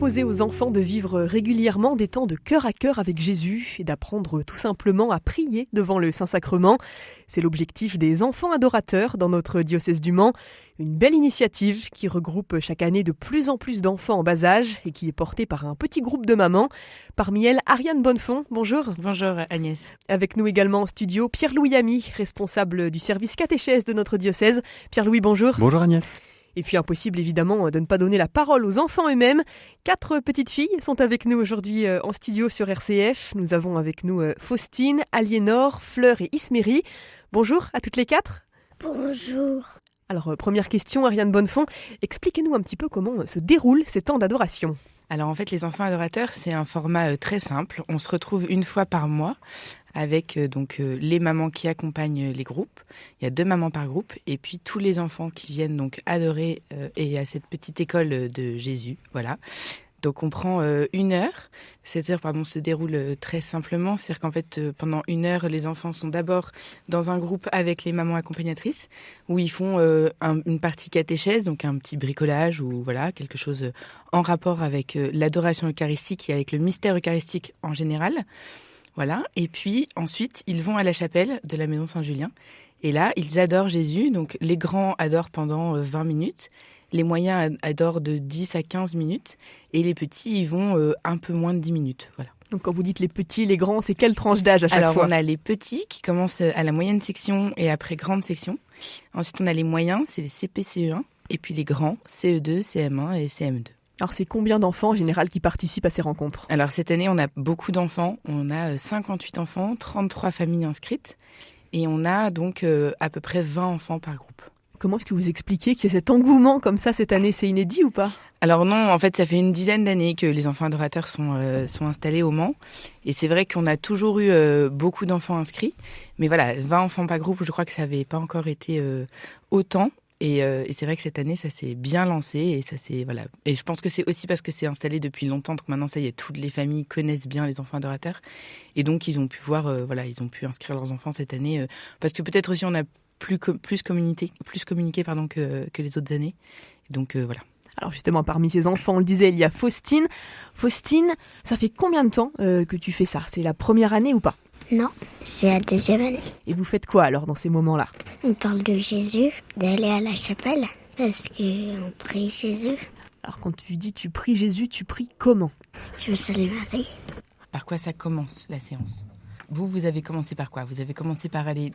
proposer aux enfants de vivre régulièrement des temps de cœur à cœur avec Jésus et d'apprendre tout simplement à prier devant le Saint-Sacrement. C'est l'objectif des enfants adorateurs dans notre diocèse du Mans. Une belle initiative qui regroupe chaque année de plus en plus d'enfants en bas âge et qui est portée par un petit groupe de mamans. Parmi elles, Ariane Bonnefond, bonjour. Bonjour Agnès. Avec nous également en studio, Pierre-Louis Ami, responsable du service catéchèse de notre diocèse. Pierre-Louis, bonjour. Bonjour Agnès. Et puis impossible évidemment de ne pas donner la parole aux enfants eux-mêmes. 4 petites filles sont avec nous aujourd'hui en studio sur RCF. Nous avons avec nous Faustine, Aliénor, Fleur et Isméry. Bonjour à toutes les 4. Bonjour. Alors première question, Ariane Bonnefond, expliquez-nous un petit peu comment se déroulent ces temps d'adoration. Alors en fait, les enfants adorateurs, c'est un format très simple. On se retrouve une fois par mois avec les mamans qui accompagnent les groupes. Il y a 2 mamans par groupe et puis tous les enfants qui viennent donc adorer et à cette petite école de Jésus. Voilà. Donc on prend 1 heure. Cette heure se déroule très simplement. C'est-à-dire qu'en fait, pendant 1 heure, les enfants sont d'abord dans un groupe avec les mamans accompagnatrices où ils font une partie catéchèse, donc un petit bricolage ou voilà, quelque chose en rapport avec l'adoration eucharistique et avec le mystère eucharistique en général. Voilà. Et puis ensuite, ils vont à la chapelle de la Maison Saint-Julien. Et là, ils adorent Jésus. Donc les grands adorent pendant 20 minutes. Les moyens adorent de 10 à 15 minutes. Et les petits, ils vont un peu moins de 10 minutes. Voilà. Donc quand vous dites les petits, les grands, c'est quelle tranche d'âge à chaque fois ? Alors on a les petits qui commencent à la moyenne section et après grande section. Ensuite, on a les moyens, c'est les CP, CE1. Et puis les grands, CE2, CM1 et CM2. Alors c'est combien d'enfants en général qui participent à ces rencontres ? Alors cette année, on a beaucoup d'enfants. On a 58 enfants, 33 familles inscrites. Et on a donc à peu près 20 enfants par groupe. Comment est-ce que vous expliquez qu'il y a cet engouement comme ça cette année ? C'est inédit ou pas ? Alors non, en fait, ça fait une dizaine d'années que les enfants adorateurs sont installés au Mans. Et c'est vrai qu'on a toujours eu beaucoup d'enfants inscrits. Mais voilà, 20 enfants par groupe, je crois que ça n'avait pas encore été autant. Et c'est vrai que cette année, ça s'est bien lancé et ça c'est voilà. Et je pense que c'est aussi parce que c'est installé depuis longtemps, donc maintenant ça y est, toutes les familles connaissent bien les enfants adorateurs et donc ils ont pu voir, ils ont pu inscrire leurs enfants cette année parce que peut-être aussi on a plus communiqué que les autres années. Donc voilà. Alors justement, parmi ces enfants, on le disait, il y a Faustine. Faustine, ça fait combien de temps que tu fais ça ? C'est la première année ou pas ? Non, c'est la 2e année. Et vous faites quoi alors dans ces moments-là ? On parle de Jésus, d'aller à la chapelle, parce qu'on prie Jésus. Alors quand tu dis tu pries Jésus, tu pries comment ? Je me salue Marie. Par quoi ça commence la séance ? Vous avez commencé par quoi ? Vous avez commencé par aller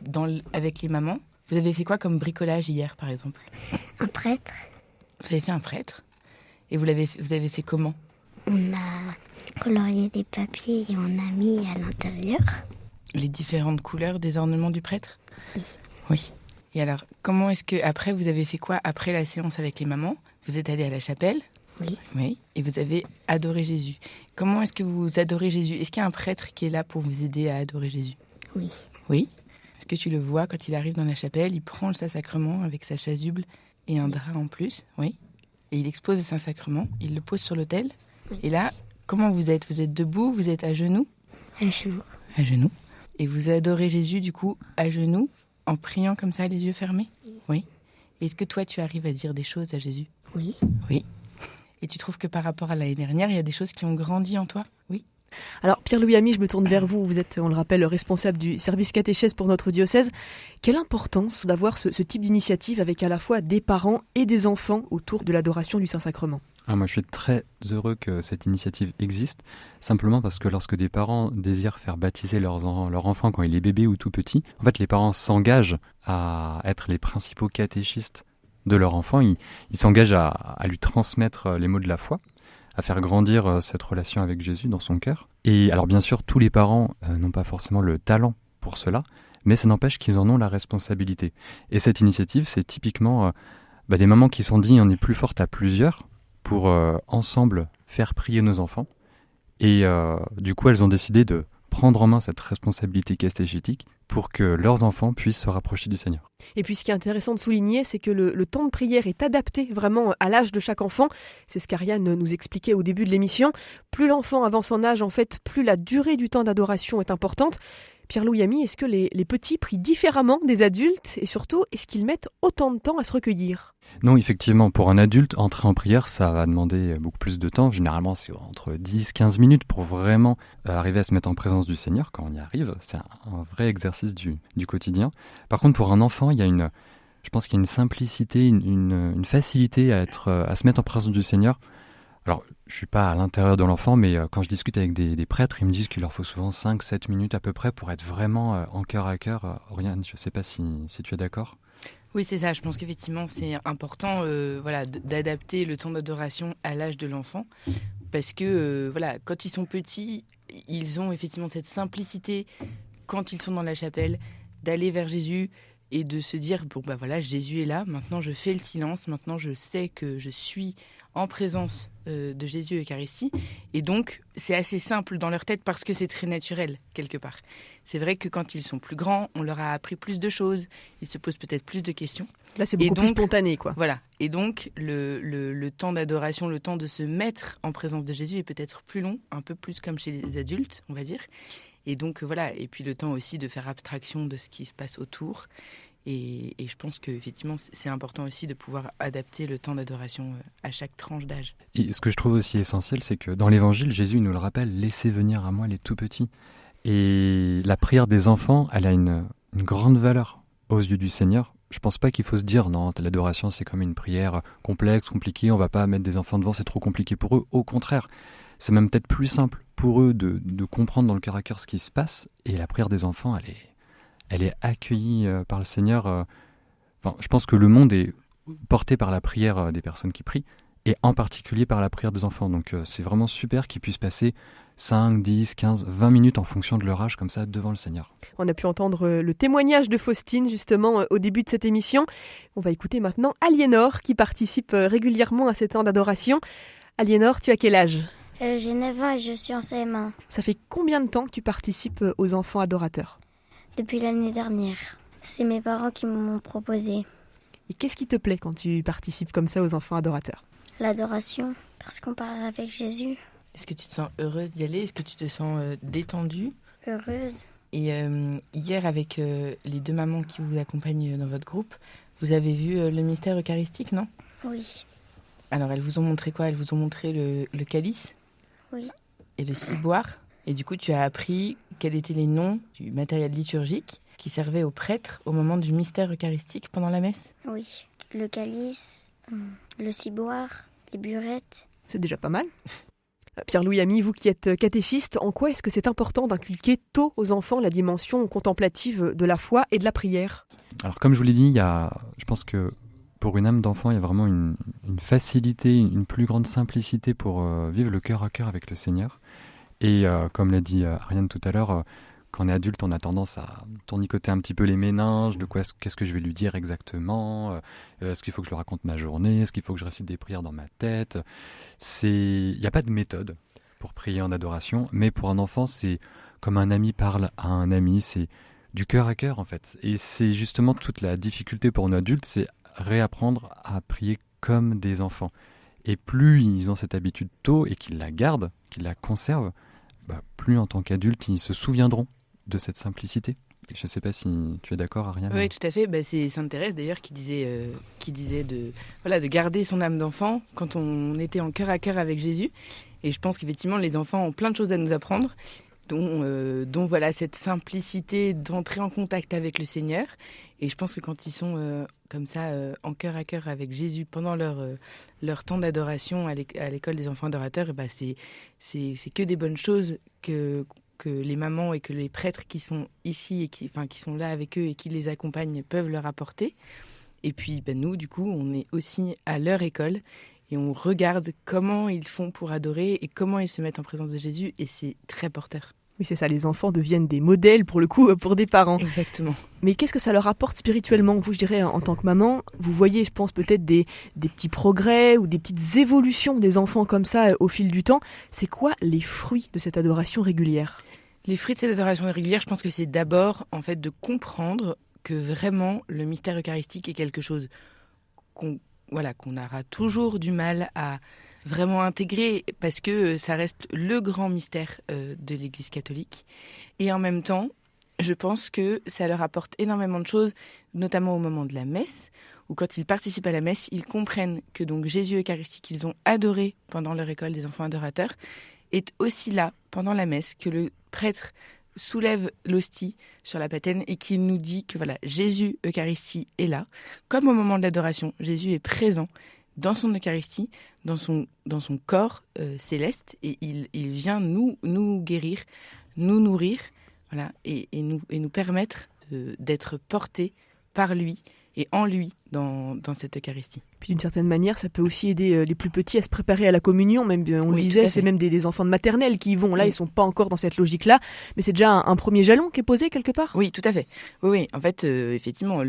avec les mamans ? Vous avez fait quoi comme bricolage hier par exemple ? Un prêtre. Vous avez fait un prêtre ? Et vous avez fait comment ? On a colorié des papiers et on a mis à l'intérieur. Les différentes couleurs des ornements du prêtre ? Oui. Oui. Et alors, comment est-ce que après vous avez fait quoi après la séance avec les mamans ? Vous êtes allé à la chapelle ? Oui. Oui. Et vous avez adoré Jésus. Comment est-ce que vous adorez Jésus ? Est-ce qu'il y a un prêtre qui est là pour vous aider à adorer Jésus ? Oui. Oui. Est-ce que tu le vois quand il arrive dans la chapelle ? Il prend le Saint-Sacrement avec sa chasuble et un drap en plus. Oui. Et il expose le Saint-Sacrement. Il le pose sur l'autel. Oui. Et là, comment vous êtes ? Vous êtes debout ? Vous êtes à genoux ? À genoux. À genoux. Et vous adorez Jésus, du coup, à genoux, en priant comme ça, les yeux fermés ? Oui. Est-ce que toi, tu arrives à dire des choses à Jésus ? Oui. Oui. Et tu trouves que par rapport à l'année dernière, il y a des choses qui ont grandi en toi ? Oui. Alors Pierre-Louis Ami, je me tourne vers vous. Vous êtes, on le rappelle, responsable du service catéchèse pour notre diocèse. Quelle importance d'avoir ce type d'initiative avec à la fois des parents et des enfants autour de l'adoration du Saint-Sacrement ? Moi, je suis très heureux que cette initiative existe, simplement parce que lorsque des parents désirent faire baptiser leur enfant quand il est bébé ou tout petit, en fait, les parents s'engagent à être les principaux catéchistes de leur enfant. Ils s'engagent à lui transmettre les mots de la foi, à faire grandir cette relation avec Jésus dans son cœur. Et alors, bien sûr, tous les parents n'ont pas forcément le talent pour cela, mais ça n'empêche qu'ils en ont la responsabilité. Et cette initiative, c'est typiquement des mamans qui se sont dit on est plus forte à plusieurs pour ensemble faire prier nos enfants. Et du coup, elles ont décidé de prendre en main cette responsabilité catéchétique pour que leurs enfants puissent se rapprocher du Seigneur. Et puis ce qui est intéressant de souligner, c'est que le temps de prière est adapté vraiment à l'âge de chaque enfant. C'est ce qu'Ariane nous expliquait au début de l'émission. Plus l'enfant avance en âge, en fait, plus la durée du temps d'adoration est importante. Pierre-Louis Ami, est-ce que les petits prient différemment des adultes et surtout, est-ce qu'ils mettent autant de temps à se recueillir ? Non, effectivement, pour un adulte, entrer en prière, ça va demander beaucoup plus de temps. Généralement, c'est entre 10-15 minutes pour vraiment arriver à se mettre en présence du Seigneur quand on y arrive. C'est un vrai exercice du quotidien. Par contre, pour un enfant, je pense qu'il y a une simplicité, une facilité à se mettre en présence du Seigneur. Alors, je suis pas à l'intérieur de l'enfant, mais quand je discute avec des prêtres, ils me disent qu'il leur faut souvent 5-7 minutes à peu près pour être vraiment en cœur à cœur. Oriane, je sais pas si tu es d'accord. Oui, c'est ça. Je pense qu'effectivement, c'est important d'adapter le temps d'adoration à l'âge de l'enfant. Parce que quand ils sont petits, ils ont effectivement cette simplicité, quand ils sont dans la chapelle, d'aller vers Jésus et de se dire, Jésus est là, maintenant je fais le silence, maintenant je sais que je suis en présence de Jésus Eucharistie. Et donc, c'est assez simple dans leur tête parce que c'est très naturel, quelque part. C'est vrai que quand ils sont plus grands, on leur a appris plus de choses, ils se posent peut-être plus de questions. Là, c'est beaucoup plus spontané, quoi. Voilà. Et donc, le temps d'adoration, le temps de se mettre en présence de Jésus est peut-être plus long, un peu plus comme chez les adultes, on va dire. Et donc, et puis le temps aussi de faire abstraction de ce qui se passe autour. Et je pense qu'effectivement, c'est important aussi de pouvoir adapter le temps d'adoration à chaque tranche d'âge. Et ce que je trouve aussi essentiel, c'est que dans l'Évangile, Jésus nous le rappelle, « Laissez venir à moi les tout-petits ». Et la prière des enfants, elle a une grande valeur aux yeux du Seigneur. Je pense pas qu'il faut se dire, non, l'adoration, c'est comme une prière complexe, compliquée, on va pas mettre des enfants devant, c'est trop compliqué pour eux. Au contraire, c'est même peut-être plus simple pour eux de comprendre dans le cœur à cœur ce qui se passe. Et la prière des enfants, elle est accueillie par le Seigneur. Je pense que le monde est porté par la prière des personnes qui prient, et en particulier par la prière des enfants. Donc c'est vraiment super qu'ils puissent passer 5, 10, 15, 20 minutes en fonction de leur âge, comme ça, devant le Seigneur. On a pu entendre le témoignage de Faustine, justement, au début de cette émission. On va écouter maintenant Aliénor, qui participe régulièrement à ces temps d'adoration. Aliénor, tu as quel âge ? J'ai 9 ans et je suis en CM1. Ça fait combien de temps que tu participes aux enfants adorateurs ? Depuis l'année dernière. C'est mes parents qui m'ont proposé. Et qu'est-ce qui te plaît quand tu participes comme ça aux enfants adorateurs ? L'adoration, parce qu'on parle avec Jésus. Est-ce que tu te sens heureuse d'y aller ? Est-ce que tu te sens détendue ? Heureuse. Et hier, avec les 2 mamans qui vous accompagnent dans votre groupe, vous avez vu le mystère eucharistique, non ? Oui. Alors, elles vous ont montré quoi ? Elles vous ont montré le calice ? Oui. Et le ciboire ? Et du coup, tu as appris quels étaient les noms du matériel liturgique qui servait aux prêtres au moment du mystère eucharistique pendant la messe ? Oui. Le calice, le ciboire, les burettes. C'est déjà pas mal. Pierre-Louis Ami, vous qui êtes catéchiste, en quoi est-ce que c'est important d'inculquer tôt aux enfants la dimension contemplative de la foi et de la prière ? Alors comme je vous l'ai dit, je pense que pour une âme d'enfant, il y a vraiment une facilité, une plus grande simplicité pour vivre le cœur à cœur avec le Seigneur. Et comme l'a dit Ariane tout à l'heure, quand on est adulte, on a tendance à tournicoter un petit peu les méninges, qu'est-ce que je vais lui dire exactement, est-ce qu'il faut que je lui raconte ma journée, est-ce qu'il faut que je récite des prières dans ma tête. Il n'y a pas de méthode pour prier en adoration, mais pour un enfant, c'est comme un ami parle à un ami, c'est du cœur à cœur en fait. Et c'est justement toute la difficulté pour nous adultes, c'est réapprendre à prier comme des enfants. Et plus ils ont cette habitude tôt et qu'ils la gardent, qu'ils la conservent, plus en tant qu'adultes, ils se souviendront de cette simplicité. Et je ne sais pas si tu es d'accord, Ariane. Oui, tout à fait. C'est Sainte Thérèse, d'ailleurs, qui disait de garder son âme d'enfant quand on était en cœur à cœur avec Jésus. Et je pense qu'effectivement, les enfants ont plein de choses à nous apprendre, dont cette simplicité d'entrer en contact avec le Seigneur. Et je pense que quand ils sont comme ça, en cœur à cœur avec Jésus pendant leur temps d'adoration à l'école des enfants adorateurs, c'est que des bonnes choses que les mamans et que les prêtres qui sont ici et qui sont là avec eux et qui les accompagnent peuvent leur apporter. Et puis nous, du coup, on est aussi à leur école et on regarde comment ils font pour adorer et comment ils se mettent en présence de Jésus, et c'est très porteur. Oui, c'est ça, les enfants deviennent des modèles pour le coup, pour des parents. Exactement. Mais qu'est-ce que ça leur apporte spirituellement ? Vous, je dirais, en tant que maman, vous voyez, je pense, peut-être des petits progrès ou des petites évolutions des enfants comme ça au fil du temps. C'est quoi les fruits de cette adoration régulière ? Les fruits de cette adoration régulière, je pense que c'est d'abord, en fait, de comprendre que vraiment, le mystère eucharistique est quelque chose qu'on aura toujours du mal à vraiment intégrer, parce que ça reste le grand mystère de l'Église catholique. Et en même temps, Je pense que ça leur apporte énormément de choses, notamment au moment de la messe, où quand ils participent à la messe, ils comprennent que donc Jésus Eucharistie qu'ils ont adoré pendant leur école des enfants adorateurs est aussi là pendant la messe, que le prêtre soulève l'hostie sur la patène et qu'il nous dit que voilà, Jésus Eucharistie est là. Comme au moment de l'adoration, Jésus est présent dans son Eucharistie, dans son corps céleste, et il vient nous guérir, nous nourrir, voilà, et nous permettre d'être portés par lui et en lui dans cette Eucharistie. Puis d'une certaine manière, ça peut aussi aider les plus petits à se préparer à la communion. Même, on le disait, c'est même des enfants de maternelle qui y vont. Là, ils ne sont pas encore dans cette logique-là, mais c'est déjà un premier jalon qui est posé quelque part. Oui, tout à fait. Oui. En fait, effectivement,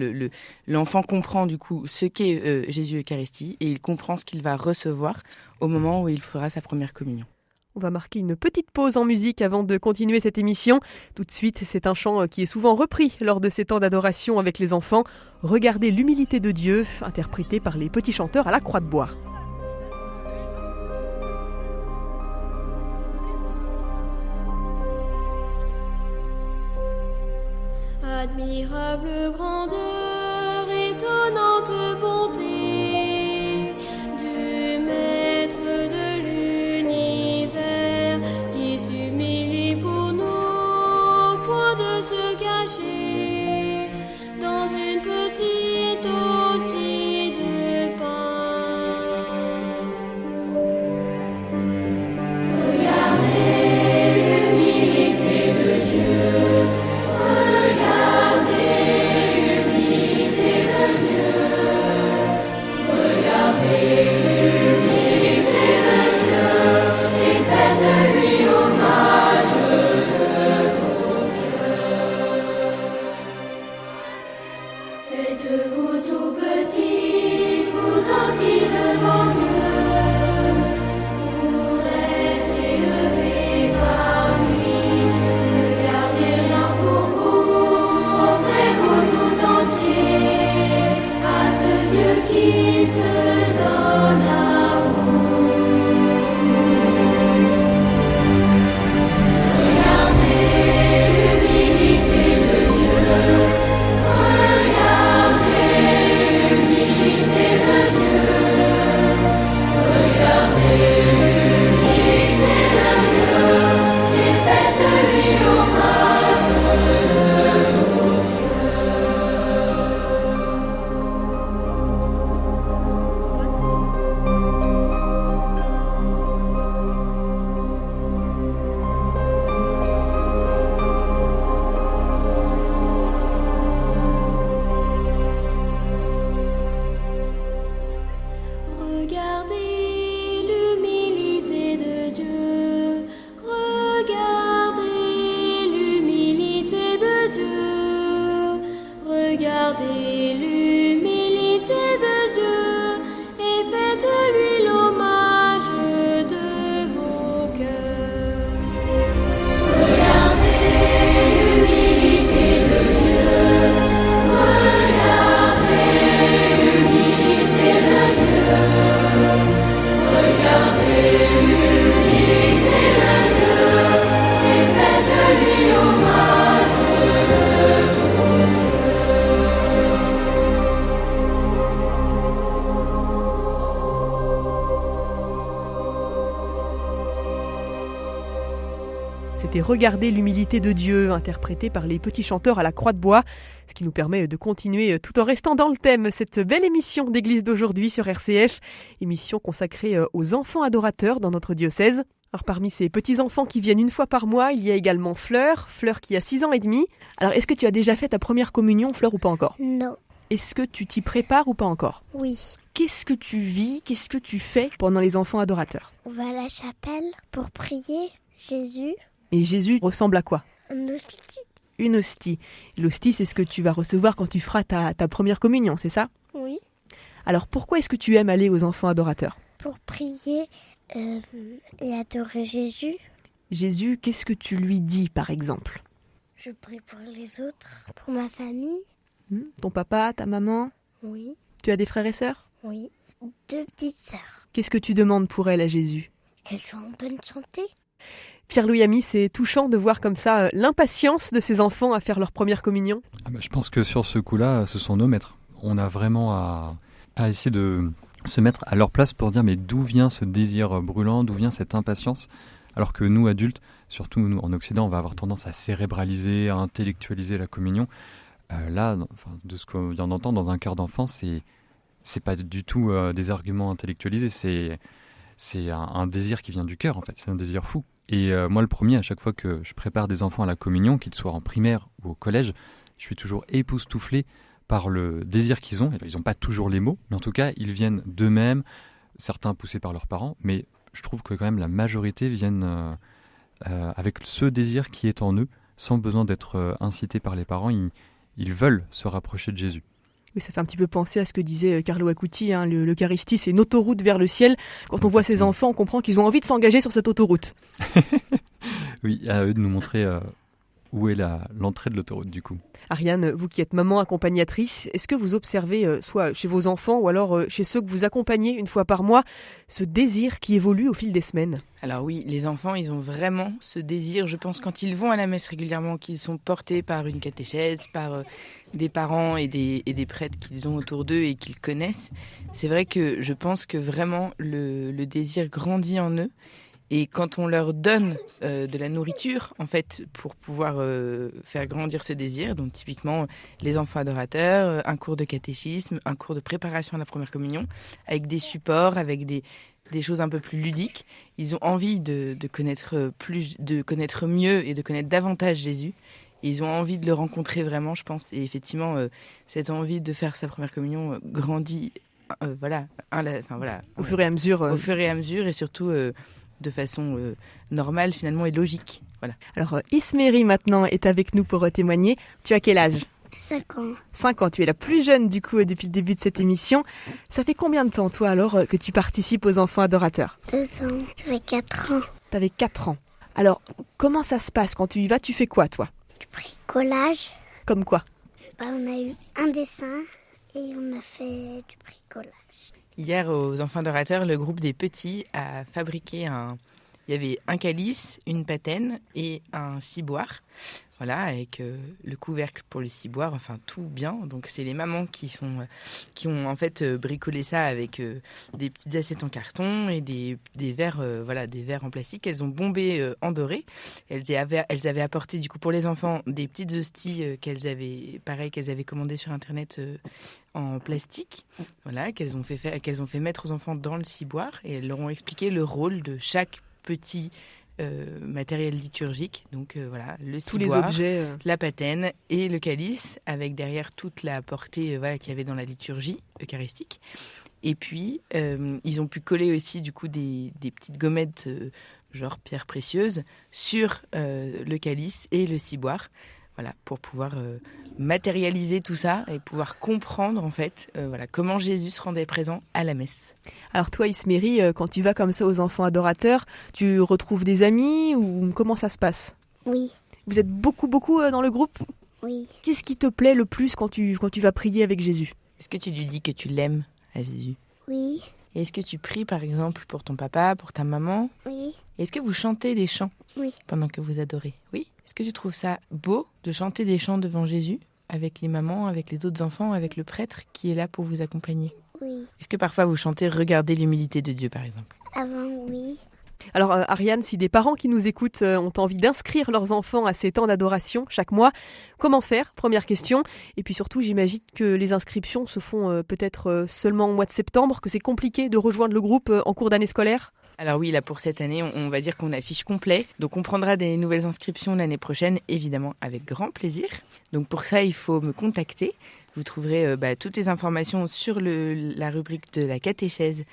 l'enfant comprend du coup ce qu'est Jésus Eucharistie et il comprend ce qu'il va recevoir au moment où il fera sa première communion. On va marquer une petite pause en musique avant de continuer cette émission. Tout de suite, c'est un chant qui est souvent repris lors de ces temps d'adoration avec les enfants. Regardez l'humilité de Dieu, interprété par les petits chanteurs à la Croix de Bois. Admirable grandeur, étonnante bonté du Maître de l'univers qui s'humilie pour nous, point de se cacher dans une petite hostie de pain. Regardez l'humilité de Dieu. Faites-vous tout petit, vous ainsi devant Dieu, pour être élevé par lui. Ne gardez rien pour vous, offrez-vous tout entier à ce Dieu qui se donne à vous. Regardez l'humilité de Dieu. Regardez l'humilité de Dieu, regardez l'humilité de Dieu, regardez l'humilité de Dieu et faites-lui l'hommage de vos cœurs. Regardez l'humilité de Dieu, regardez l'humilité de Dieu. Regardez l'humilité de Dieu et faites-lui hommage de vos C'était Regarder l'humilité de Dieu, interprété par les petits chanteurs à la Croix de Bois, ce qui nous permet de continuer tout en restant dans le thème, cette belle émission d'Église d'aujourd'hui sur RCF, émission consacrée aux enfants adorateurs dans notre diocèse. Alors parmi ces petits-enfants qui viennent une fois par mois, il y a également Fleur qui a 6 ans et demi. Alors est-ce que tu as déjà fait ta première communion, Fleur, ou pas encore ? Non. Est-ce que tu t'y prépares ou pas encore ? Oui. Qu'est-ce que tu vis, qu'est-ce que tu fais pendant les enfants adorateurs ? On va à la chapelle pour prier Jésus. Et Jésus ressemble à quoi ? Un hostie. Une hostie. L'hostie, c'est ce que tu vas recevoir quand tu feras ta première communion, c'est ça ? Oui. Alors pourquoi est-ce que tu aimes aller aux enfants adorateurs ? Pour prier et adorer Jésus. Jésus, qu'est-ce que tu lui dis par exemple ? Je prie pour les autres, pour ma famille. Ton papa, ta maman ? Oui. Tu as des frères et sœurs ? Oui. 2 petites sœurs. Qu'est-ce que tu demandes pour elles à Jésus ? Qu'elles soient en bonne santé. Pierre-Louis Amy, c'est touchant de voir comme ça l'impatience de ces enfants à faire leur première communion. Je pense que sur ce coup-là, ce sont nos maîtres. On a vraiment à essayer de se mettre à leur place pour dire mais d'où vient ce désir brûlant, d'où vient cette impatience, alors que nous, adultes, surtout nous en Occident, on va avoir tendance à cérébraliser, à intellectualiser la communion. Là, de ce qu'on vient d'entendre dans un cœur d'enfant, c'est pas du tout des arguments intellectualisés, c'est un désir qui vient du cœur en fait, c'est un désir fou. Et moi le premier, à chaque fois que je prépare des enfants à la communion, qu'ils soient en primaire ou au collège, je suis toujours époustouflé par le désir qu'ils ont. Ils n'ont pas toujours les mots, mais en tout cas ils viennent d'eux-mêmes, certains poussés par leurs parents, mais je trouve que quand même la majorité viennent avec ce désir qui est en eux, sans besoin d'être incités par les parents, ils veulent se rapprocher de Jésus. Oui, ça fait un petit peu penser à ce que disait Carlo Acuti, l'Eucharistie, c'est une autoroute vers le ciel. Quand on voit ces enfants, on comprend qu'ils ont envie de s'engager sur cette autoroute. Oui, à eux de nous montrer où est l'entrée de l'autoroute du coup. Ariane, vous qui êtes maman accompagnatrice, est-ce que vous observez, soit chez vos enfants ou alors chez ceux que vous accompagnez une fois par mois, ce désir qui évolue au fil des semaines ? Alors oui, les enfants, ils ont vraiment ce désir, je pense, quand ils vont à la messe régulièrement, qu'ils sont portés par une catéchèse, par des parents et des prêtres qu'ils ont autour d'eux et qu'ils connaissent. C'est vrai que je pense que vraiment le désir grandit en eux. Et quand on leur donne de la nourriture, en fait, pour pouvoir faire grandir ce désir, donc typiquement les enfants adorateurs, un cours de catéchisme, un cours de préparation à la première communion, avec des supports, avec des choses un peu plus ludiques, ils ont envie de connaître mieux et de connaître davantage Jésus. Et ils ont envie de le rencontrer vraiment, je pense. Et effectivement, cette envie de faire sa première communion grandit, au fur et à mesure. Au fur et à mesure, et surtout de façon normale finalement et logique. Voilà. Alors Isméry maintenant est avec nous pour témoigner. Tu as quel âge ? 5 ans. 5 ans, tu es la plus jeune du coup depuis le début de cette émission. Ça fait combien de temps toi alors que tu participes aux enfants adorateurs ? 2 ans. J'avais 4 ans. T'avais 4 ans. Alors comment ça se passe quand tu y vas ? Tu fais quoi toi ? Du bricolage. Comme quoi ? On a eu un dessin et on a fait du bricolage. Hier, aux enfants adorateurs, le groupe des petits a fabriqué il y avait un calice, une patène et un ciboire. Voilà, avec le couvercle pour le ciboire, enfin tout bien. Donc c'est les mamans qui ont en fait bricolé ça avec des petites assiettes en carton et des verres, des verres en plastique. Elles ont bombé en doré. Elles avaient apporté du coup pour les enfants des petites hosties qu'elles avaient commandées sur internet en plastique. Voilà, qu'elles ont fait mettre aux enfants dans le ciboire et elles leur ont expliqué le rôle de chaque petit matériel liturgique, donc le ciboire, tous les objets, la patène et le calice, avec derrière toute la portée qu'il y avait dans la liturgie eucharistique. Et puis ils ont pu coller aussi du coup des petites gommettes genre pierres précieuses sur le calice et le ciboire. Voilà, pour pouvoir matérialiser tout ça et pouvoir comprendre en fait comment Jésus se rendait présent à la messe. Alors toi Isméry, quand tu vas comme ça aux enfants adorateurs, tu retrouves des amis ou comment ça se passe ? Oui. Vous êtes beaucoup dans le groupe ? Oui. Qu'est-ce qui te plaît le plus quand tu vas prier avec Jésus ? Est-ce que tu lui dis que tu l'aimes à Jésus ? Oui. Et est-ce que tu pries par exemple pour ton papa, pour ta maman ? Oui. Est-ce que vous chantez des chants ? Oui. Pendant que vous adorez ? Oui. Est-ce que tu trouves ça beau de chanter des chants devant Jésus, avec les mamans, avec les autres enfants, avec le prêtre qui est là pour vous accompagner ? Oui. Est-ce que parfois vous chantez « Regardez l'humilité de Dieu » par exemple ? Avant, oui. Alors Ariane, si des parents qui nous écoutent ont envie d'inscrire leurs enfants à ces temps d'adoration chaque mois, comment faire ? Première question. Et puis surtout, j'imagine que les inscriptions se font peut-être seulement au mois de septembre, que c'est compliqué de rejoindre le groupe en cours d'année scolaire ? Alors oui, là pour cette année, on va dire qu'on affiche complet. Donc on prendra des nouvelles inscriptions l'année prochaine, évidemment avec grand plaisir. Donc pour ça, il faut me contacter. Vous trouverez toutes les informations sur la rubrique de la catéchèse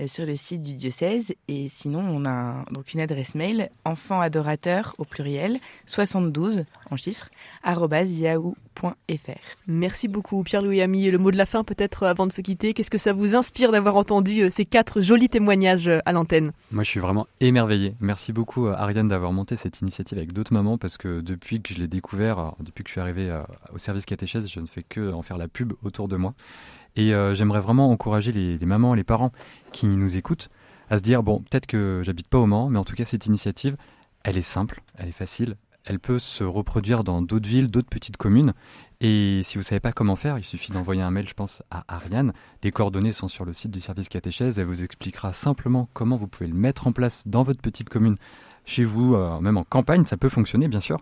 sur le site du diocèse. Et sinon, on a donc une adresse mail enfantadorateur au pluriel 72 en chiffres @yahoo.fr. Merci beaucoup Pierre-Louis Amy. Le mot de la fin peut-être avant de se quitter. Qu'est-ce que ça vous inspire d'avoir entendu ces 4 jolis témoignages à l'antenne ? Moi je suis vraiment émerveillé. Merci beaucoup Ariane d'avoir monté cette initiative avec d'autres mamans parce que depuis que je l'ai découvert, depuis que je suis arrivé au service catéchèse, je ne fais que en faire la pub autour de moi. Et j'aimerais vraiment encourager les mamans et les parents qui nous écoutent à se dire, bon, peut-être que j'habite pas au Mans, mais en tout cas cette initiative, Elle est simple, elle est facile, elle peut se reproduire dans d'autres villes, d'autres petites communes. Et si vous ne savez pas comment faire, il suffit d'envoyer un mail, je pense, à Ariane. Les coordonnées sont sur le site du service catéchèse. Elle vous expliquera simplement comment vous pouvez le mettre en place dans votre petite commune, chez vous, même en campagne, ça peut fonctionner bien sûr.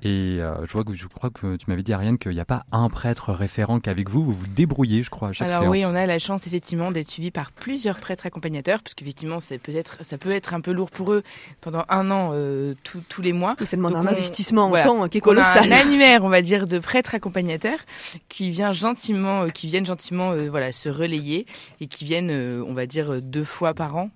Et je crois que tu m'avais dit, Ariane, qu'il n'y a pas un prêtre référent qu'avec vous, vous vous débrouillez, je crois, à chaque séance. Alors oui, on a la chance effectivement d'être suivi par plusieurs prêtres accompagnateurs, parce qu'effectivement ça peut être un peu lourd pour eux pendant un an, tous les mois. Ça demande Donc un investissement en temps qui est on a colossal. un annuaire, on va dire, de prêtres accompagnateurs qui viennent gentiment se relayer et qui viennent, on va dire, 2 fois par an.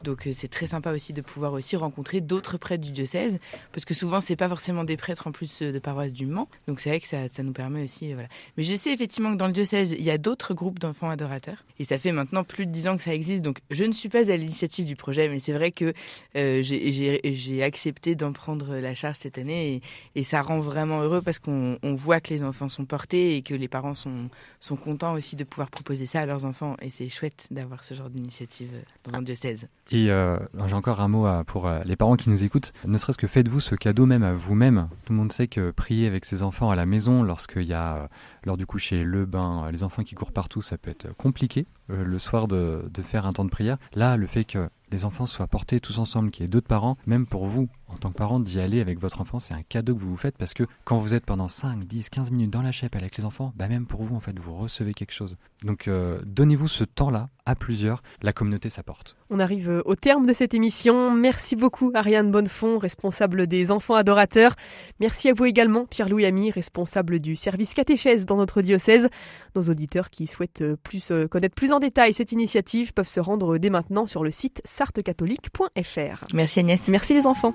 Donc c'est très sympa aussi de pouvoir aussi rencontrer d'autres prêtres du diocèse, parce que souvent c'est pas forcément des prêtres en plus de paroisse du Mans, donc c'est vrai que ça nous permet aussi, voilà. Mais je sais effectivement que dans le diocèse il y a d'autres groupes d'enfants adorateurs, et ça fait maintenant plus de 10 ans que ça existe, donc je ne suis pas à l'initiative du projet, mais c'est vrai que j'ai accepté d'en prendre la charge cette année, et ça rend vraiment heureux, parce qu'on voit que les enfants sont portés et que les parents sont contents aussi de pouvoir proposer ça à leurs enfants, et c'est chouette d'avoir ce genre d'initiative dans un diocèse. Et j'ai encore un mot pour les parents qui nous écoutent. Ne serait-ce que faites-vous ce cadeau même à vous-même. Tout le monde sait que prier avec ses enfants à la maison, lorsqu'il y a l'heure du coucher, le bain, les enfants qui courent partout, ça peut être compliqué le soir de faire un temps de prière. Là, le fait que les enfants soient portés tous ensemble, qu'il y ait d'autres parents, même pour vous, en tant que parent, d'y aller avec votre enfant, c'est un cadeau que vous vous faites, parce que quand vous êtes pendant 5, 10, 15 minutes dans la chapelle avec les enfants, même pour vous, en fait, vous recevez quelque chose. Donc, donnez-vous ce temps-là à plusieurs. La communauté, ça porte. On arrive au terme de cette émission. Merci beaucoup Ariane Bonnefond, responsable des enfants adorateurs. Merci à vous également Pierre-Louis Ami, responsable du service catéchèse dans notre diocèse. Nos auditeurs qui souhaitent connaître plus en détail cette initiative peuvent se rendre dès maintenant sur le site sartescatholiques.fr. Merci Agnès. Merci les enfants.